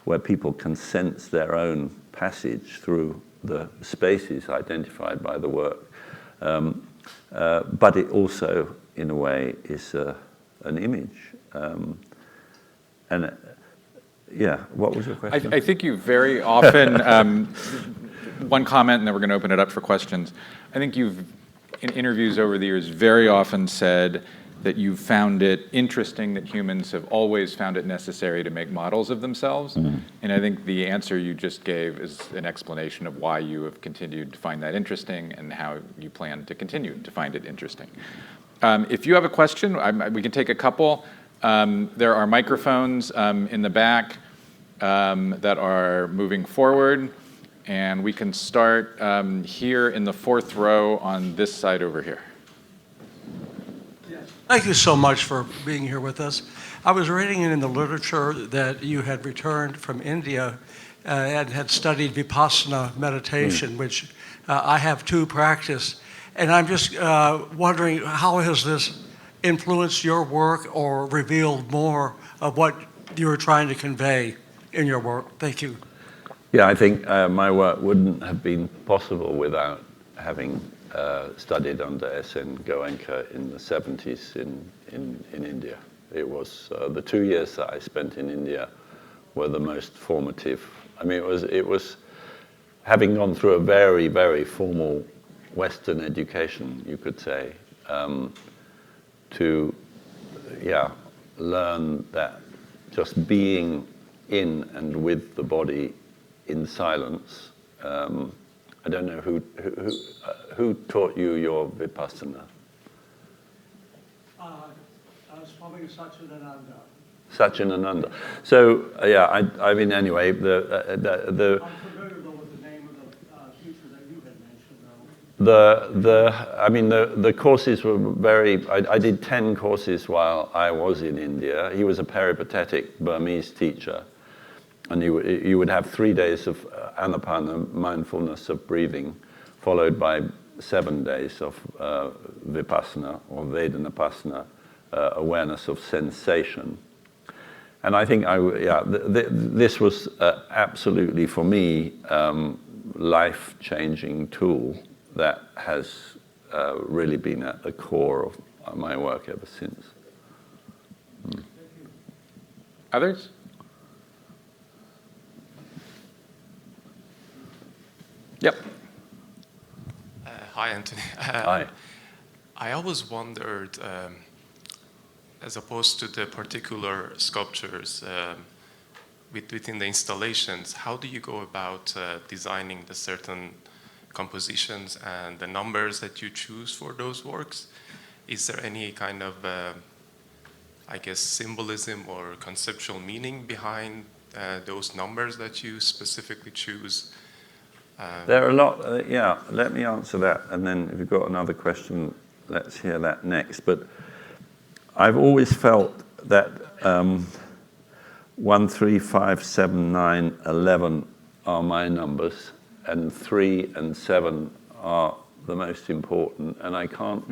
where people can sense their own passage through the spaces identified by the work. But it also, in a way, is an image. What was your question? I think you very often, one comment and then we're going to open it up for questions. I think you've, in interviews over the years, very often said that you've found it interesting that humans have always found it necessary to make models of themselves. Mm-hmm. And I think the answer you just gave is an explanation of why you have continued to find that interesting and how you plan to continue to find it interesting. If you have a question, we can take a couple. There are microphones in the back that are moving forward. And we can start here in the fourth row on this side over here. Yes. Thank you so much for being here with us. I was reading in the literature that you had returned from India and had studied Vipassana meditation, which I have too practiced. And I'm just wondering, how has this influenced your work or revealed more of what you were trying to convey in your work? Thank you. Yeah, I think my work wouldn't have been possible without having studied under S.N. Goenka in the 70s in India. It was the 2 years that I spent in India were the most formative. I mean, it was having gone through a very, very formal Western education, you could say, to learn that just being in and with the body in silence. I don't know who taught you your Vipassana. I was following Satchidananda. Satchidananda. So I mean, anyway, the I'm familiar though with the name of the teacher that you had mentioned, though. The courses were very. I did 10 courses while I was in India. He was a peripatetic Burmese teacher. And you would have 3 days of anapana, mindfulness of breathing, followed by 7 days of vipassana or vedanapassana, awareness of sensation. And I think this was absolutely, for me, life-changing tool that has really been at the core of my work ever since. Others? Yep. Hi, Antony. Hi. I always wondered, as opposed to the particular sculptures within the installations, how do you go about designing the certain compositions and the numbers that you choose for those works? Is there any kind of, symbolism or conceptual meaning behind those numbers that you specifically choose? There are a lot, yeah, let me answer that, and then if you've got another question, let's hear that next. But I've always felt that 1, 3, 5, 7, 9, 11 are my numbers, and 3 and 7 are the most important, and I can't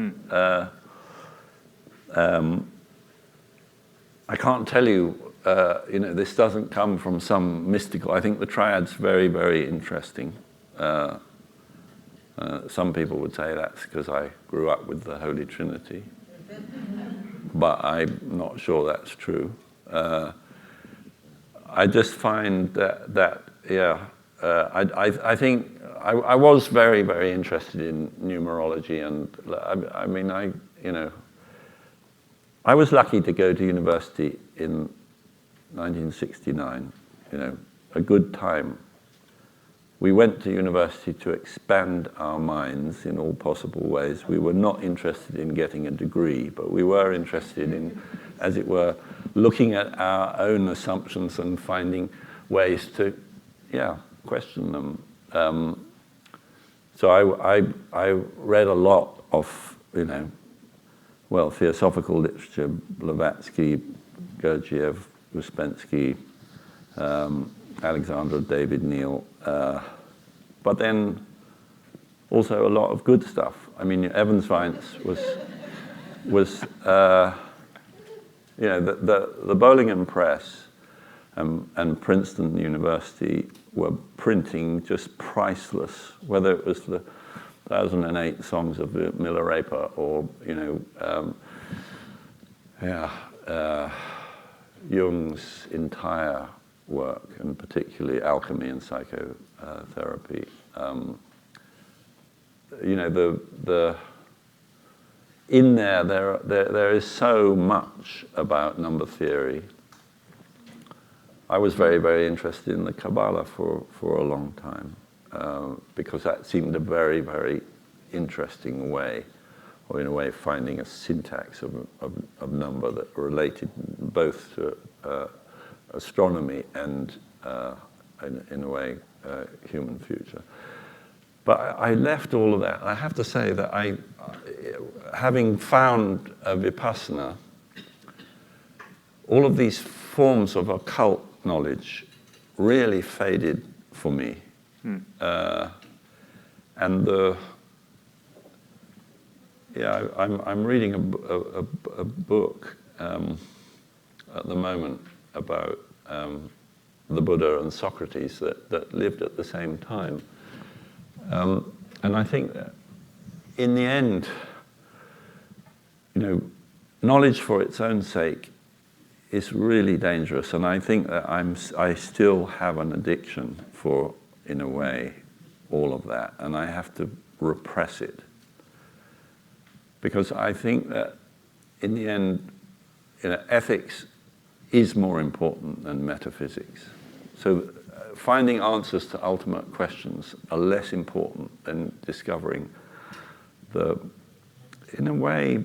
tell you, this doesn't come from some mystical. I think the triad's very, very interesting. Some people would say that's because I grew up with the Holy Trinity, but I'm not sure that's true. I just find that I think I was very, very interested in numerology, and I was lucky to go to university in 1969, a good time. We went to university to expand our minds in all possible ways. We were not interested in getting a degree, but we were interested in, as it were, looking at our own assumptions and finding ways to, question them. So I read a lot of, theosophical literature, Blavatsky, Gurdjieff, Uspensky, Alexander David Neal, but then also a lot of good stuff. I mean, Evans Vance was the Bowling Press and Princeton University were printing just priceless, whether it was the 2008 songs of Milarepa or Jung's entire work, and particularly alchemy and psychotherapy. In there is so much about number theory. I was very, very interested in the Kabbalah for a long time, because that seemed a very, very interesting way, or in a way finding a syntax of number that related both to astronomy and, in a way, human future. But I left all of that. I have to say that having found Vipassana, all of these forms of occult knowledge really faded for me. And I'm reading a book at the moment about the Buddha and Socrates that lived at the same time. And I think that in the end, knowledge for its own sake is really dangerous. And I think that I still have an addiction for, in a way, all of that. And I have to repress it. Because I think that in the end, ethics is more important than metaphysics. So finding answers to ultimate questions are less important than discovering in a way,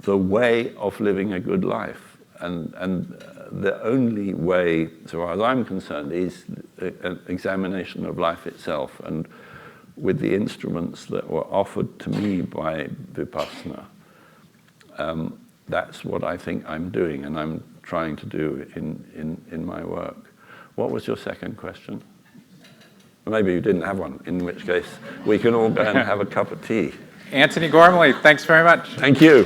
the way of living a good life. And the only way, so far as I'm concerned, is an examination of life itself. And with the instruments that were offered to me by Vipassana, that's what I think I'm doing, and I'm trying to do in my work. What was your second question? Maybe you didn't have one, in which case we can all go and have a cup of tea. Antony Gormley, thanks very much. Thank you.